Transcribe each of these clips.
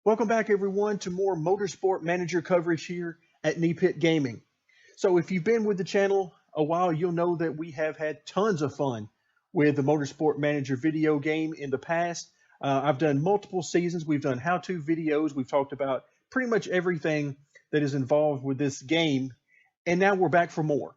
Welcome back, everyone, to more Motorsport Manager coverage here at Pit Gaming. So if you've been with the channel a while, you'll know that we have had tons of fun with the Motorsport Manager video game in the past. I've done multiple seasons. We've done how-to videos. We've talked about pretty much everything that is involved with this game. And now we're back for more.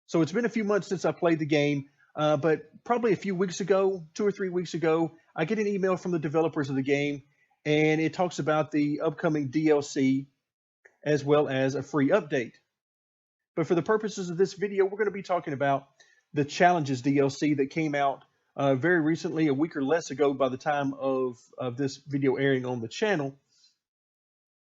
So it's been a few months since I played the game, but probably a few weeks ago, 2 or 3 weeks ago, I get an email from the developers of the game, and it talks about the upcoming DLC as well as a free update. But for the purposes of this video, we're going to be talking about the Challenges DLC that came out very recently, a week or less ago by the time of this video airing on the channel.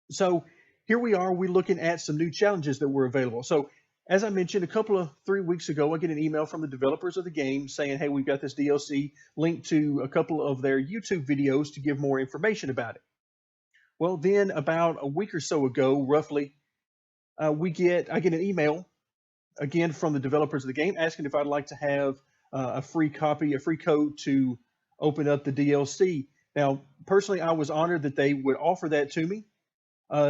So here we are, we're looking at some new challenges that were available. So as I mentioned, a couple of 3 weeks ago, I get an email from the developers of the game saying, hey, we've got this DLC linked to a couple of their YouTube videos to give more information about it. Well, then about a week or so ago, roughly, I get an email again from the developers of the game asking if I'd like to have a free copy, a free code to open up the DLC. Now, personally, I was honored that they would offer that to me.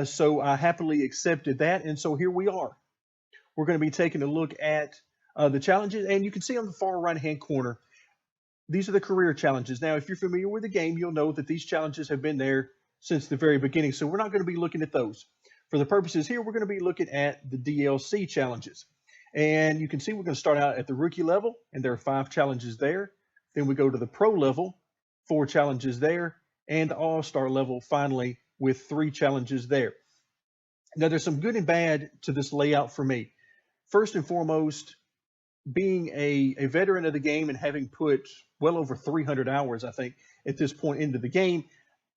So I happily accepted that. And so here we are. We're going to be taking a look at the challenges, and you can see on the far right-hand corner, these are the career challenges. Now, if you're familiar with the game, you'll know that these challenges have been there since the very beginning, so we're not going to be looking at those. For the purposes here, we're going to be looking at the DLC challenges. And you can see we're going to start out at the rookie level, and there are 5 challenges there. Then we go to the pro level, 4 challenges there, and the all-star level finally with 3 challenges there. Now, there's some good and bad to this layout for me. First and foremost, being a veteran of the game and having put well over 300 hours, I think, at this point into the game,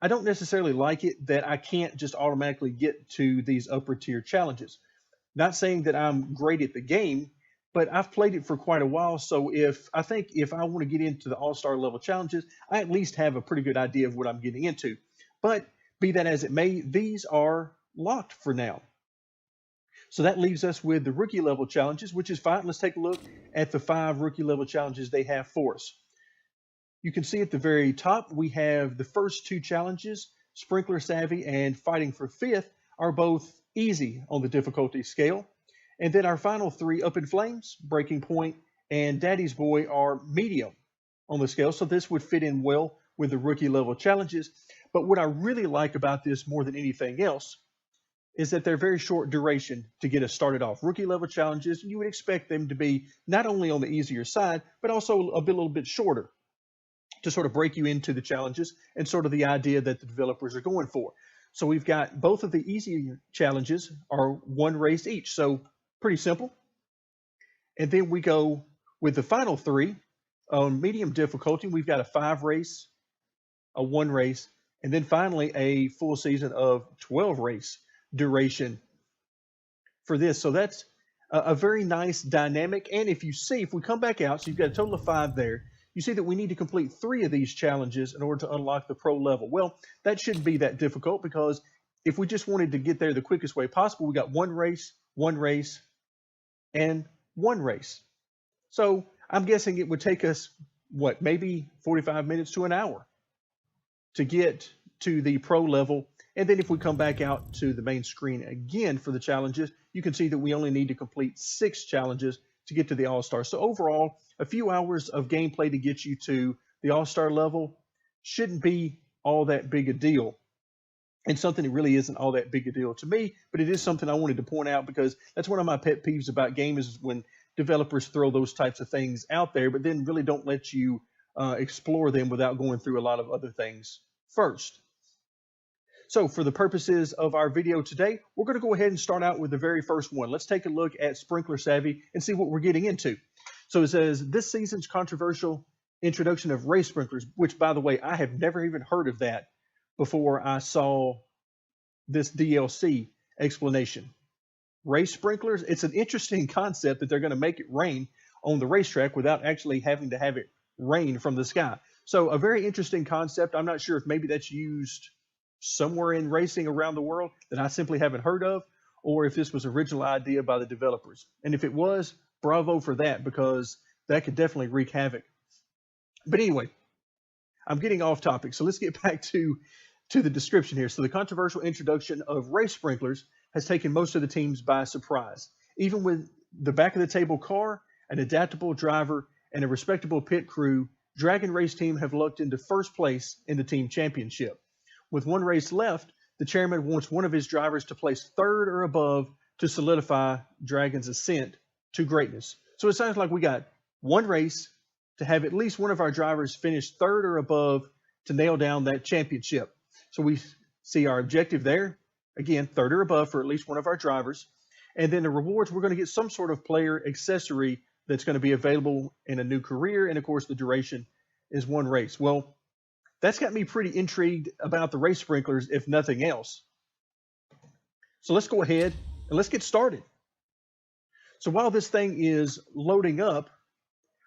I don't necessarily like it that I can't just automatically get to these upper tier challenges. Not saying that I'm great at the game, but I've played it for quite a while. So if I want to get into the all-star level challenges, I at least have a pretty good idea of what I'm getting into. But be that as it may, these are locked for now. So that leaves us with the rookie level challenges, which is fine. Let's take a look at the 5 rookie level challenges they have for us. You can see at the very top, we have the first 2 challenges, Sprinkler Savvy and Fighting for 5th, are both easy on the difficulty scale. And then our final 3, Up in Flames, Breaking Point, and Daddy's Boy, are medium on the scale. So this would fit in well with the rookie level challenges. But what I really like about this more than anything else is that they're very short duration to get us started off. Rookie level challenges, you would expect them to be not only on the easier side, but also a little bit shorter to sort of break you into the challenges and sort of the idea that the developers are going for. So we've got both of the easier challenges are 1 race each, so pretty simple. And then we go with the final 3 on medium difficulty. We've got a 5 race, a 1 race, and then finally a full season of 12 race duration for this. So that's a very nice dynamic. And if we come back out, so you've got a total of 5 there, you see that we need to complete 3 of these challenges in order to unlock the pro level. Well, that shouldn't be that difficult, because if we just wanted to get there the quickest way possible, we got 1 race, 1 race, and 1 race. So I'm guessing it would take us, maybe 45 minutes to an hour to get to the pro level. And then if we come back out to the main screen again for the challenges, you can see that we only need to complete 6 challenges to get to the All-Star. So overall, a few hours of gameplay to get you to the All-Star level shouldn't be all that big a deal. And something that really isn't all that big a deal to me, but it is something I wanted to point out, because that's one of my pet peeves about games, is when developers throw those types of things out there, but then really don't let you explore them without going through a lot of other things first. So for the purposes of our video today, we're going to go ahead and start out with the very first one. Let's take a look at Sprinkler Savvy and see what we're getting into. So it says, this season's controversial introduction of race sprinklers, which, by the way, I have never even heard of that before I saw this DLC explanation. Race sprinklers, it's an interesting concept that they're going to make it rain on the racetrack without actually having to have it rain from the sky. So a very interesting concept. I'm not sure if maybe that's used somewhere in racing around the world that I simply haven't heard of, or if this was an original idea by the developers. And if it was, bravo for that, because that could definitely wreak havoc. But anyway, I'm getting off topic, so let's get back to to the description here. So the controversial introduction of race sprinklers has taken most of the teams by surprise. Even with the back of the table car, an adaptable driver, and a respectable pit crew, Dragon Race Team have lucked into first place in the team championship. With one race left, the chairman wants one of his drivers to place third or above to solidify Dragon's ascent to greatness. So it sounds like we got one race to have at least one of our drivers finish third or above to nail down that championship. So we see our objective there. Again, third or above for at least one of our drivers. And then the rewards, we're going to get some sort of player accessory that's going to be available in a new career. And of course, the duration is one race. Well, that's got me pretty intrigued about the race sprinklers, if nothing else. So let's go ahead and let's get started. So while this thing is loading up,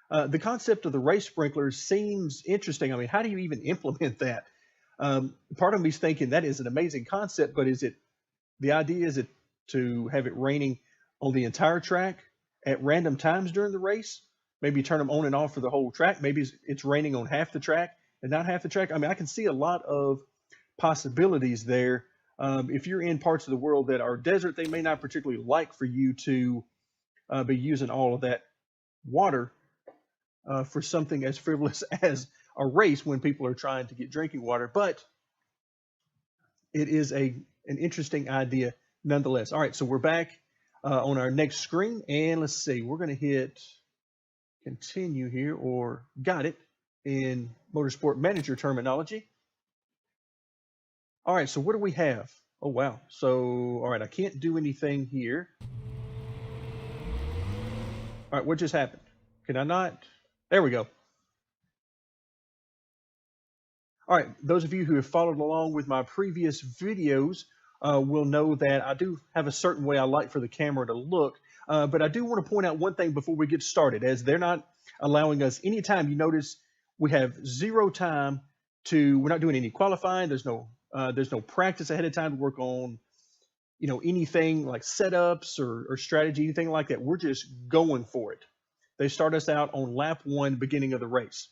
the concept of the race sprinklers seems interesting. I mean, how do you even implement that? Part of me is thinking that is an amazing concept, but is it the idea? Is it to have it raining on the entire track at random times during the race? Maybe turn them on and off for the whole track. Maybe it's raining on half the track and not half the track. I mean, I can see a lot of possibilities there. If you're in parts of the world that are desert, they may not particularly like for you to be using all of that water for something as frivolous as a race when people are trying to get drinking water. But it is an interesting idea nonetheless. All right, so we're back on our next screen, and let's see, we're going to hit continue here, or got it in Motorsport Manager terminology. All right, so what do we have? Oh, wow. So, all right, I can't do anything here. All right, what just happened? Can I not? There we go. All right, those of you who have followed along with my previous videos will know that I do have a certain way I like for the camera to look, but I do want to point out one thing before we get started, as they're not allowing us any time. You notice we have zero time we're not doing any qualifying. There's no practice ahead of time to work on, anything like setups or strategy, anything like that. We're just going for it. They start us out on lap 1, beginning of the race.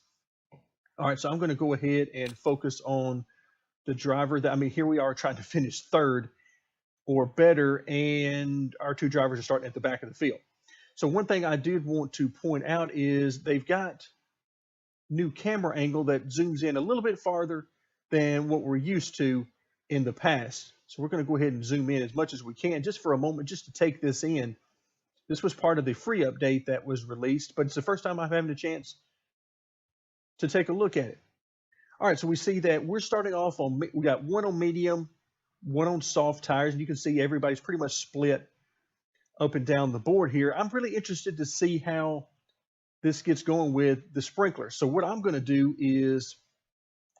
All right, so I'm going to go ahead and focus on the driver. Here we are trying to finish third or better, and our two drivers are starting at the back of the field. So one thing I did want to point out is they've got new camera angle that zooms in a little bit farther than what we're used to in the past. So we're going to go ahead and zoom in as much as we can just for a moment, just to take this in. This was part of the free update that was released, but it's the first time I'm having a chance to take a look at it. All right, so we see that we're starting off on, we got one on medium, one on soft tires, and you can see everybody's pretty much split up and down the board here. I'm really interested to see how this gets going with the sprinkler. So what I'm going to do is,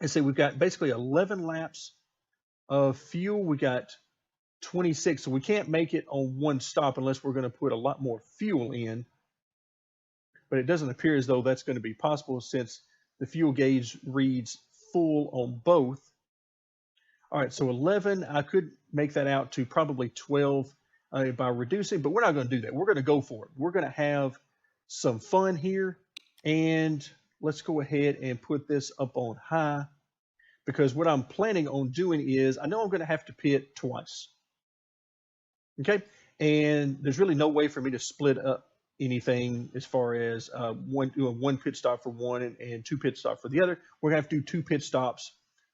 let's say we've got basically 11 laps of fuel. We got 26, so we can't make it on one stop unless we're going to put a lot more fuel in. But it doesn't appear as though that's going to be possible since the fuel gauge reads full on both. All right, so 11, I could make that out to probably 12 by reducing, but we're not going to do that. We're going to go for it. We're going to have some fun here, and let's go ahead and put this up on high, because what I'm planning on doing is, I know I'm going to have to pit twice. Okay, and there's really no way for me to split up anything as far as one pit stop for one and two pit stops for the other. We're going to have to do 2 pit stops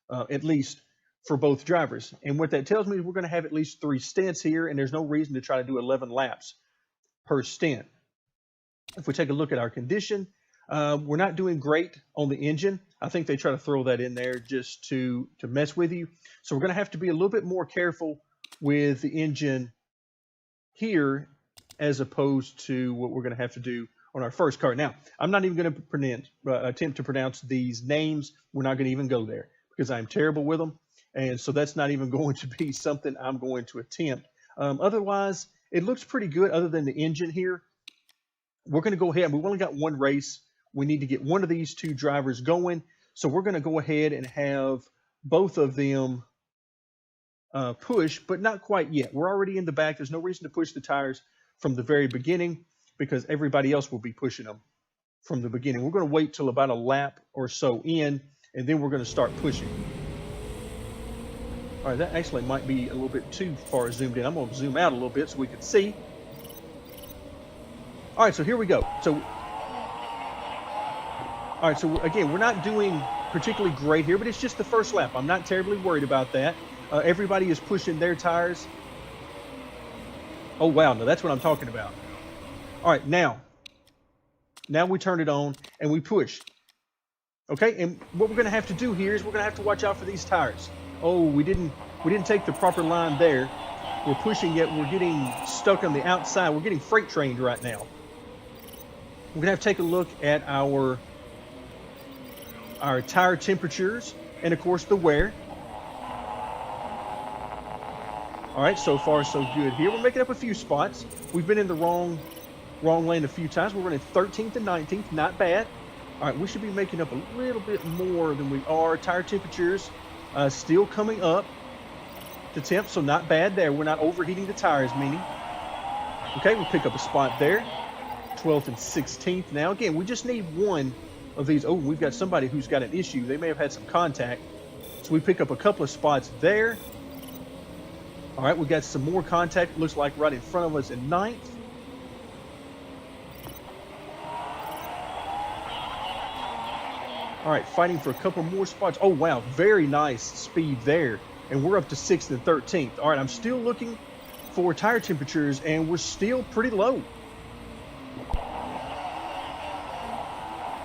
at least for both drivers. And what that tells me is we're going to have at least 3 stints here, and there's no reason to try to do 11 laps per stint. If we take a look at our condition, we're not doing great on the engine. I think they try to throw that in there just to mess with you. So we're going to have to be a little bit more careful with the engine here as opposed to what we're going to have to do on our first car. Now, I'm not even going to attempt to pronounce these names. We're not going to even go there because I'm terrible with them. And so that's not even going to be something I'm going to attempt. Otherwise, it looks pretty good other than the engine here. We're going to go ahead. We've only got one race. We need to get one of these 2 drivers going. So we're going to go ahead and have both of them push, but not quite yet. We're already in the back. There's no reason to push the tires from the very beginning because everybody else will be pushing them from the beginning. We're going to wait till about a lap or so in, and then we're going to start pushing. All right, that actually might be a little bit too far zoomed in. I'm going to zoom out a little bit so we can see. All right, so here we go. All right, so again, we're not doing particularly great here, but it's just the first lap. I'm not terribly worried about that. Everybody is pushing their tires. Oh, wow, no, that's what I'm talking about. All right, now we turn it on and we push. Okay, and what we're going to have to do here is we're going to have to watch out for these tires. Oh, we didn't take the proper line there. We're pushing it. We're getting stuck on the outside. We're getting freight trained right now. We're going to have to take a look at our tire temperatures and, of course, the wear. All right, so far so good here. We're making up a few spots. We've been in the wrong lane a few times. We're running 13th and 19th, not bad. All right, we should be making up a little bit more than we are. Tire temperatures still coming up to temp, so not bad there. We're not overheating the tires, meaning. Okay, we'll pick up a spot there. 12th and 16th now. Again, we just need one of these. Oh, we've got somebody who's got an issue. They may have had some contact. So we pick up a couple of spots there. All right, we got some more contact. Looks like right in front of us in 9th. All right, fighting for a couple more spots. Oh, wow, very nice speed there. And we're up to 6th and 13th. All right, I'm still looking for tire temperatures, and we're still pretty low.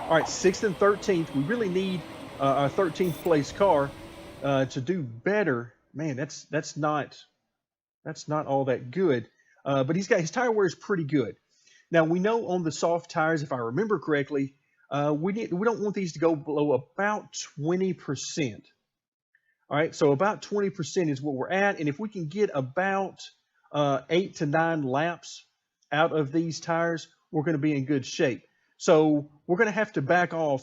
All right, 6th and 13th. We really need a 13th place car to do better. Man, that's not all that good. But his tire wear is pretty good. Now we know on the soft tires, if I remember correctly, we don't want these to go below about 20%. All right, so about 20% is what we're at, and if we can get about 8 to 9 laps out of these tires, we're going to be in good shape. So we're going to have to back off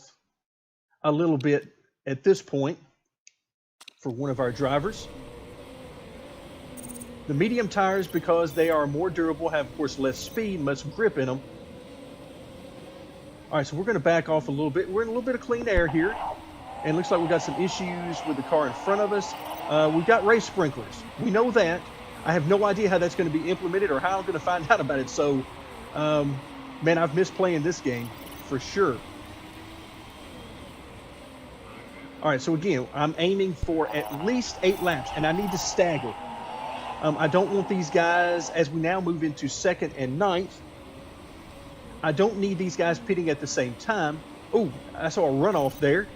a little bit at this point for one of our drivers. The medium tires, because they are more durable, have, of course, less speed, less grip in them. All right, so we're going to back off a little bit. We're in a little bit of clean air here. And it looks like we've got some issues with the car in front of us. We've got race sprinklers. We know that. I have no idea how that's going to be implemented or how I'm going to find out about it. So, man, I've missed playing this game for sure. All right, so again, I'm aiming for at least 8 laps, and I need to stagger. I don't want these guys, as we now move into 2nd and 9th, I don't need these guys pitting at the same time. Oh, I saw a runoff there.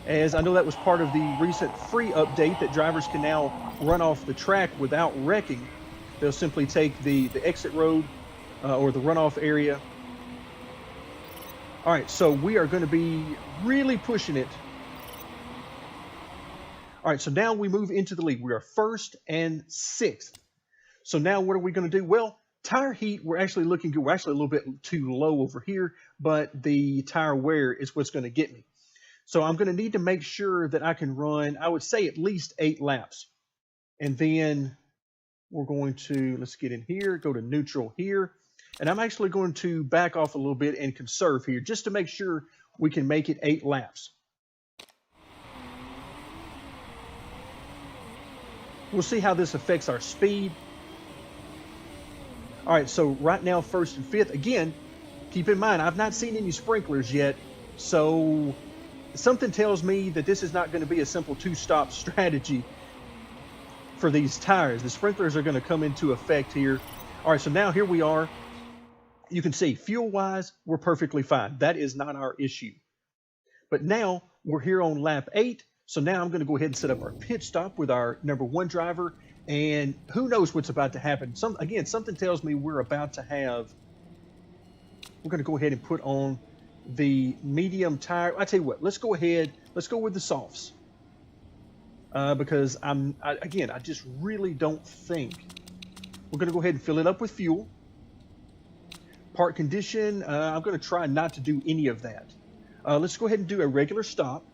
As I know that was part of the recent free update that drivers can now run off the track without wrecking. They'll simply take the exit road or the runoff area. All right, so we are going to be really pushing it. All right, so now we move into the lead. We are 1st and 6th. So now what are we going to do? Well, tire heat, we're actually looking good. We're actually a little bit too low over here, but the tire wear is what's going to get me. So I'm going to need to make sure that I can run, I would say, at least 8 laps. And then we're going to, let's get in here, go to neutral here. And I'm actually going to back off a little bit and conserve here just to make sure we can make it 8 laps. We'll see how this affects our speed. All right, so right now, 1st and 5th. Again, keep in mind, I've not seen any sprinklers yet. So something tells me that this is not going to be a simple 2-stop strategy for these tires. The sprinklers are going to come into effect here. All right, so now here we are. You can see fuel-wise, we're perfectly fine. That is not our issue. But now we're here on lap 8. So now I'm going to go ahead and set up our pit stop with our number 1 driver. And who knows what's about to happen. Again, something tells me we're about to have, we're going to go ahead and put on the medium tire. I tell you what, let's go ahead, let's go with the softs. Because I just really don't think we're going to go ahead and fill it up with fuel. Part condition, I'm going to try not to do any of that. Let's go ahead and do a regular stop.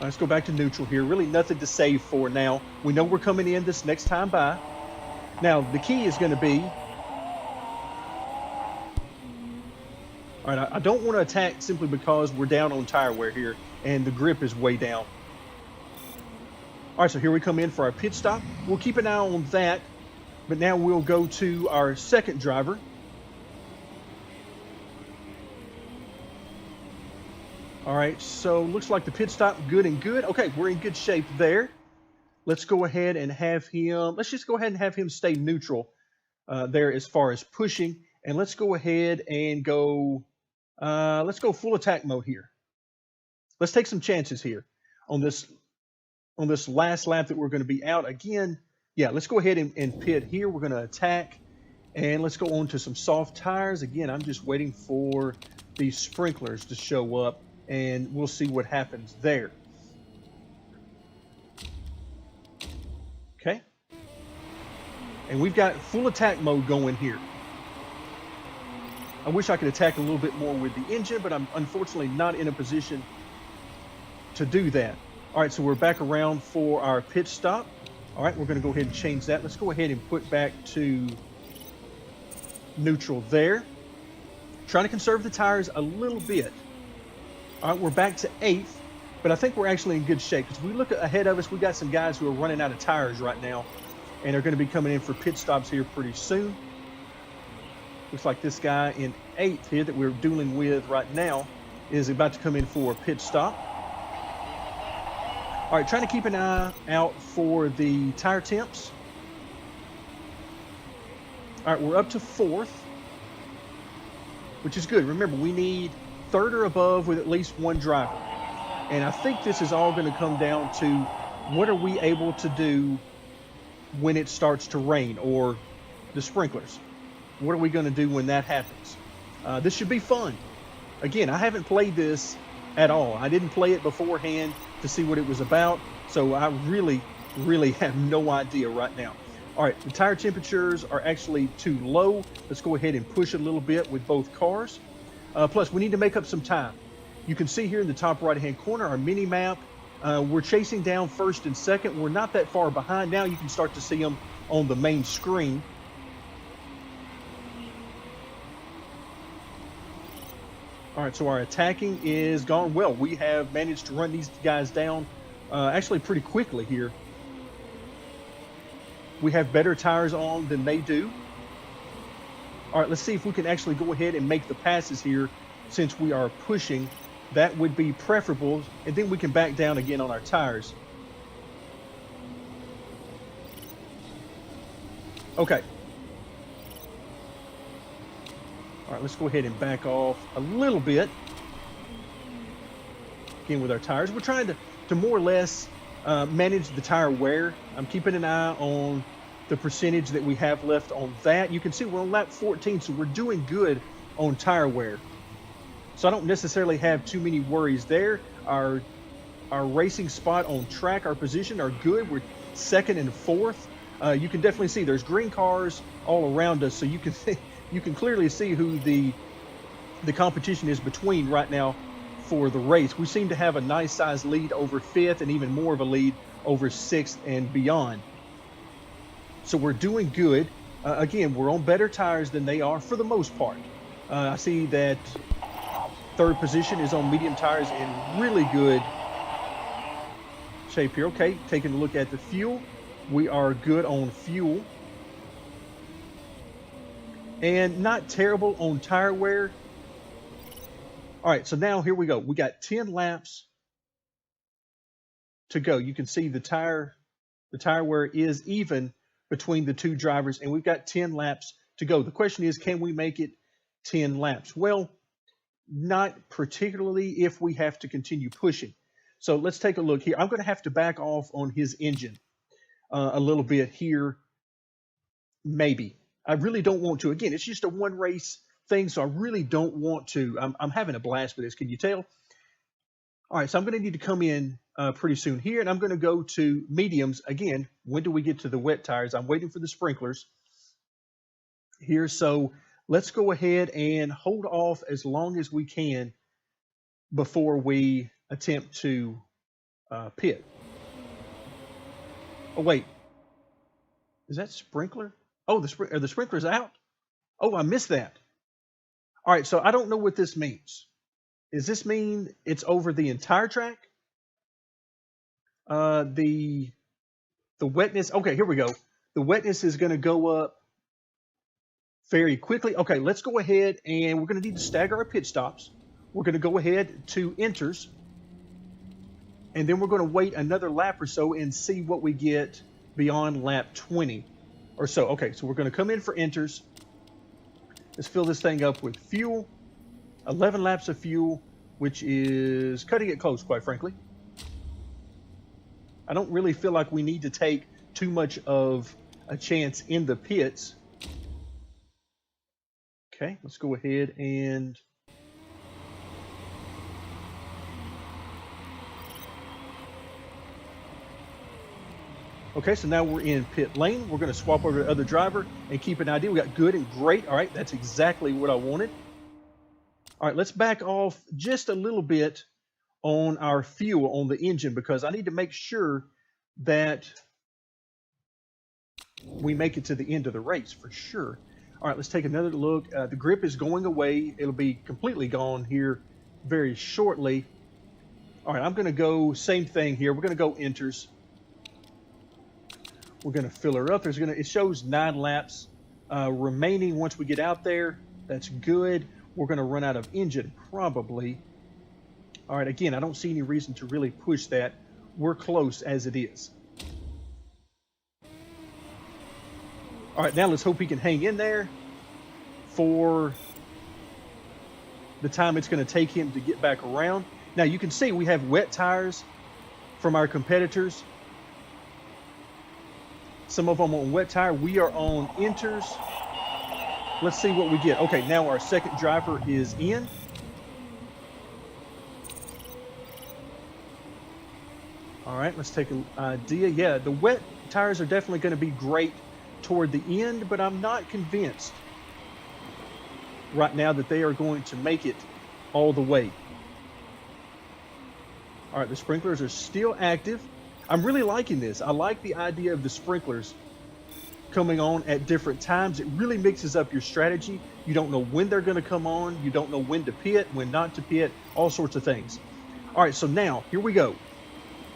Let's go back to neutral here. Really nothing to save for now. We know we're coming in this next time by. Now, the key is going to be All right, I don't want to attack simply because we're down on tire wear here and the grip is way down. All right, so here we come in for our pit stop. We'll keep an eye on that, but now we'll go to our second driver. All right, so looks like the pit stop good and good. Okay, we're in good shape there. Let's go ahead and have him, let's just go ahead and have him stay neutral there as far as pushing. And let's go ahead and go, let's go full attack mode here. Let's take some chances here on this last lap that we're going to be out. Again, yeah, let's go ahead and pit here. We're going to attack. And let's go on to some soft tires. Again, I'm just waiting for these sprinklers to show up, and we'll see what happens there. Okay. And we've got full attack mode going here. I wish I could attack a little bit more with the engine, but I'm unfortunately not in a position to do that. All right, so we're back around for our pit stop. All right, we're going to go ahead and change that. Let's go ahead and put back to neutral there. Trying to conserve the tires a little bit. All right, we're back to 8th, but I think we're actually in good shape because we look ahead of us. We got some guys who are running out of tires right now and are going to be coming in for pit stops here pretty soon. Looks like this guy in 8th here that we're dealing with right now is about to come in for a pit stop. All right, trying to keep an eye out for the tire temps. All right, we're up to 4th, which is good. Remember, we need 3rd or above with at least one driver. And I think this is all going to come down to what are we able to do when it starts to rain or the sprinklers. What are we going to do when that happens? This should be fun. Again, I haven't played this at all. I didn't play it beforehand to see what it was about. So I really have no idea right now. All right, the tire temperatures are actually too low. Let's go ahead and push a little bit with both cars. Plus, we need to make up some time. You can see here in the top right-hand corner, our mini map. We're chasing down 1st and 2nd. We're not that far behind. Now you can start to see them on the main screen. All right, so our attacking is gone well. We have managed to run these guys down actually pretty quickly here. We have better tires on than they do. All right, let's see if we can actually go ahead and make the passes here since we are pushing. That would be preferable, and then we can back down again on our tires. Okay. All right, let's go ahead and back off a little bit. Again, with our tires, we're trying to more or less manage the tire wear. I'm keeping an eye on the percentage that we have left on that. You can see we're on lap 14, so we're doing good on tire wear. So I don't necessarily have too many worries there. Our racing spot on track, our position are good. We're 2nd and 4th. You can definitely see there's green cars all around us, so you can clearly see who the competition is between right now for the race. We seem to have a nice size lead over 5th and even more of a lead over 6th and beyond. So we're doing good. Again, we're on better tires than they are for the most part. I see that 3rd position is on medium tires in really good shape here. Okay, taking a look at the fuel. We are good on fuel. And not terrible on tire wear. All right, so now here we go. We got 10 laps to go. You can see the tire wear is even between the two drivers, and we've got 10 laps to go. The question is, can we make it 10 laps? Well, not particularly if we have to continue pushing. So let's take a look here. I'm going to have to back off on his engine a little bit here, maybe. I really don't want to. Again, it's just a one race thing, so I really don't want to. I'm having a blast with this. Can you tell? All right, so I'm going to need to come in pretty soon here, and I'm going to go to mediums. Again, when do we get to the wet tires? I'm waiting for the sprinklers here, so let's go ahead and hold off as long as we can before we attempt to pit. Oh, wait. Is that sprinkler? Oh, are the sprinklers out? Oh, I missed that. All right, so I don't know what this means. Does this mean it's over the entire track? The wetness. Okay, here we go. The wetness is going to go up very quickly. Okay, let's go ahead and we're going to need to stagger our pit stops. We're going to go ahead to enters, and then we're going to wait another lap or so and see what we get beyond lap 20 or so. Okay, so we're going to come in for enters. Let's fill this thing up with fuel. 11 laps of fuel, which is cutting it close, quite frankly. I don't really feel like we need to take too much of a chance in the pits. Okay, let's go ahead and... Okay, so now we're in pit lane. We're going to swap over to the other driver and keep an idea. We got good and great. All right, that's exactly what I wanted. All right, let's back off just a little bit on our fuel on the engine because I need to make sure that we make it to the end of the race for sure. All right, let's take another look. The grip is going away. It'll be completely gone here very shortly. All right, I'm going to go same thing here. We're going to go enters. We're going to fill her up. It shows 9 laps remaining once we get out there. That's good. We're going to run out of engine probably. All right, again, I don't see any reason to really push that. We're close as it is. All right, now let's hope he can hang in there for the time it's going to take him to get back around. Now, you can see we have wet tires from our competitors. Some of them on wet tire. We are on enters. Let's see what we get. Okay, now our second driver is in. All right, let's take an idea. Yeah, the wet tires are definitely going to be great toward the end, but I'm not convinced right now that they are going to make it all the way. All right, the sprinklers are still active. I'm really liking this. I like the idea of the sprinklers coming on at different times. It really mixes up your strategy. You don't know when they're going to come on. You don't know when to pit, when not to pit, all sorts of things. All right, so now here we go.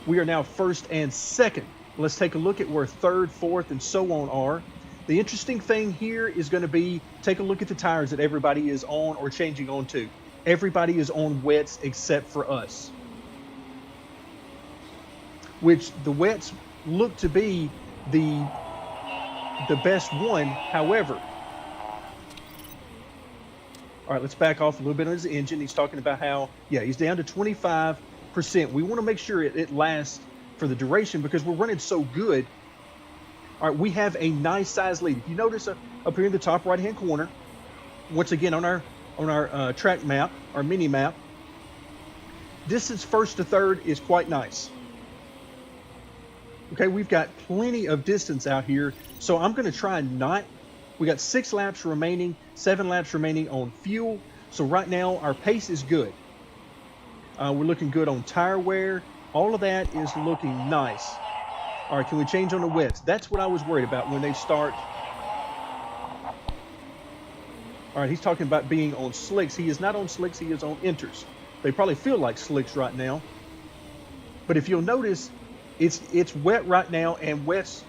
We are now first and second. Let's take a look at where third, fourth, and so on are. The interesting thing here is going to be, take a look at the tires that everybody is on or changing on to. Everybody is on wets except for us, which the wets look to be the best one. However, all right, let's back off a little bit on his engine. He's talking about how, yeah, he's down to 25%. We want to make sure it lasts for the duration because we're running so good. All right, we have a nice size lead. If you notice up here in the top right hand corner, once again on our track map, our mini map, distance first to third is quite nice. Okay, we've got plenty of distance out here, so I'm going to try not. We got 6 laps remaining, 7 laps remaining on fuel. So right now our pace is good. We're looking good on tire wear. All of that is looking nice. All right, can we change on the wets? That's what I was worried about when they start. All right, he's talking about being on slicks. He is not on slicks, he is on enters. They probably feel like slicks right now. But if you'll notice, it's wet right now, and wets,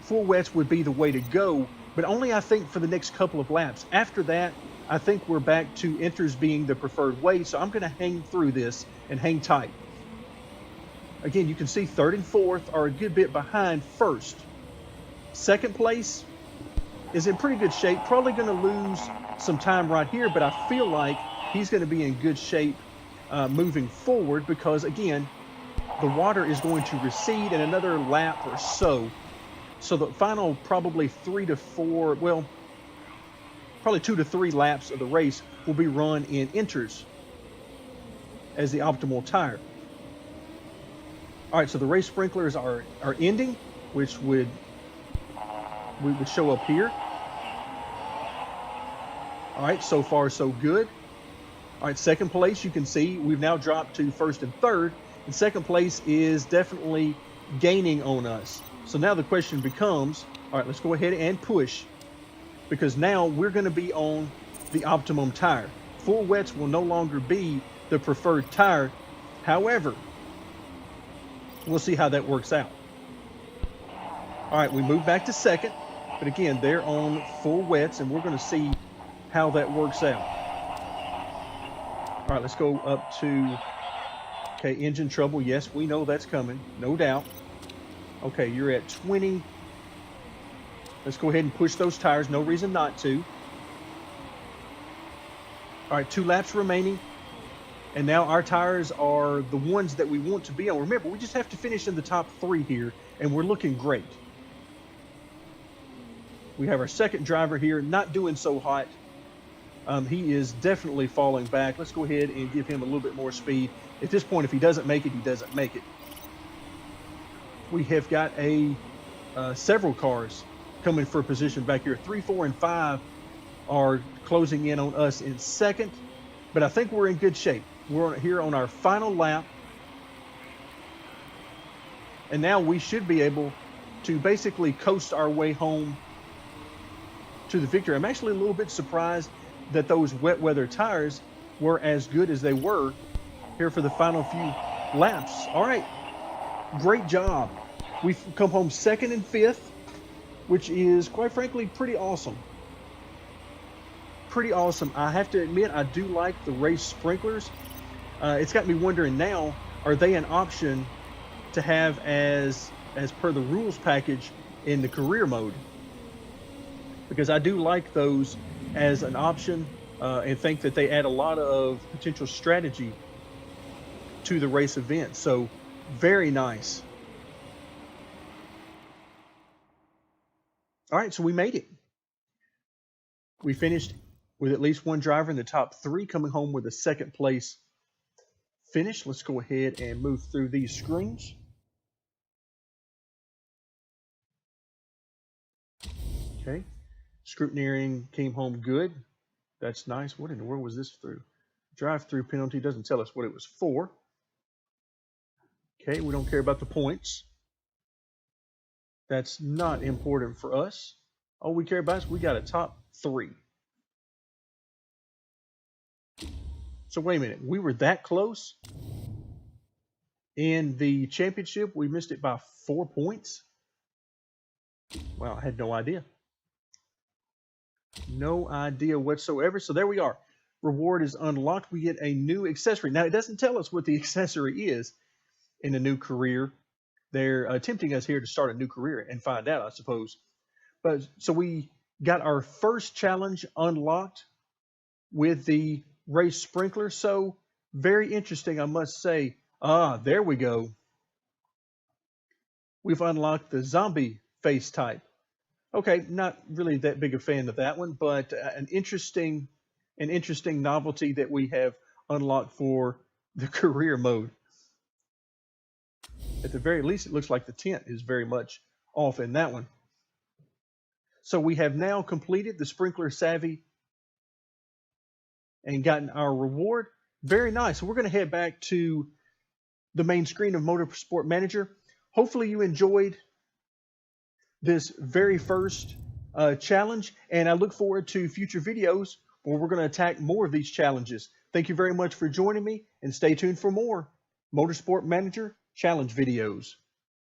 full wets would be the way to go, but only I think for the next couple of laps. After that, I think we're back to enters being the preferred way, so I'm going to hang through this and hang tight. Again, you can see third and fourth are a good bit behind first. Second place is in pretty good shape. Probably going to lose some time right here, but I feel like he's going to be in good shape moving forward because, again, the water is going to recede in another lap or so. So the final probably 3 to 4, well, probably 2 to 3 laps of the race will be run in enters as the optimal tire. All right, so the race sprinklers are ending, which we would show up here. All right, so far so good. All right, second place, you can see we've now dropped to first and third. And second place is definitely gaining on us. So now the question becomes, all right, let's go ahead and push, because now we're going to be on the optimum tire. Full wets will no longer be the preferred tire. However, we'll see how that works out. All right, we move back to second, but again, they're on full wets, and we're going to see how that works out. All right, let's go up to, okay, engine trouble. Yes, we know that's coming, no doubt. Okay, you're at 20. Let's go ahead and push those tires. No reason not to. All right, 2 laps remaining. And now our tires are the ones that we want to be on. Remember, we just have to finish in the top 3 here, and we're looking great. We have our second driver here, not doing so hot. He is definitely falling back. Let's go ahead and give him a little bit more speed. At this point, if he doesn't make it, he doesn't make it. We have got several cars coming for position back here. 3, 4, and 5 are closing in on us in second, but I think we're in good shape. We're here on our final lap, and now we should be able to basically coast our way home to the victory. I'm actually a little bit surprised that those wet weather tires were as good as they were here for the final few laps. All right, great job. We've come home second and fifth, which is, quite frankly, pretty awesome. Pretty awesome. I have to admit, I do like the race sprinklers. It's got me wondering now, are they an option to have as per the rules package in the career mode? Because I do like those as an option and think that they add a lot of potential strategy to the race event. So very nice. All right, so we made it. We finished with at least one driver in the top 3, coming home with a second place finish. Let's go ahead and move through these screens. Okay, scrutineering came home good. That's nice. What in the world was this through? Drive-through penalty doesn't tell us what it was for. Okay, we don't care about the points. That's not important for us. All we care about is we got a top 3. So wait a minute, we were that close in the championship. We missed it by 4 points. Wow, I had no idea. No idea whatsoever. So there we are. Reward is unlocked. We get a new accessory. Now, it doesn't tell us what the accessory is in a new career. They're tempting us here to start a new career and find out, I suppose. But so we got our first challenge unlocked with the race sprinkler. So very interesting, I must say. There we go. We've unlocked the zombie face type. Okay, not really that big a fan of that one, but an interesting novelty that we have unlocked for the career mode. At the very least, it looks like the tent is very much off in that one. So we have now completed the sprinkler savvy and gotten our reward. Very nice. So we're going to head back to the main screen of Motorsport Manager. Hopefully you enjoyed this very first challenge, and I look forward to future videos where we're going to attack more of these challenges. Thank you very much for joining me, and stay tuned for more Motorsport Manager challenge videos.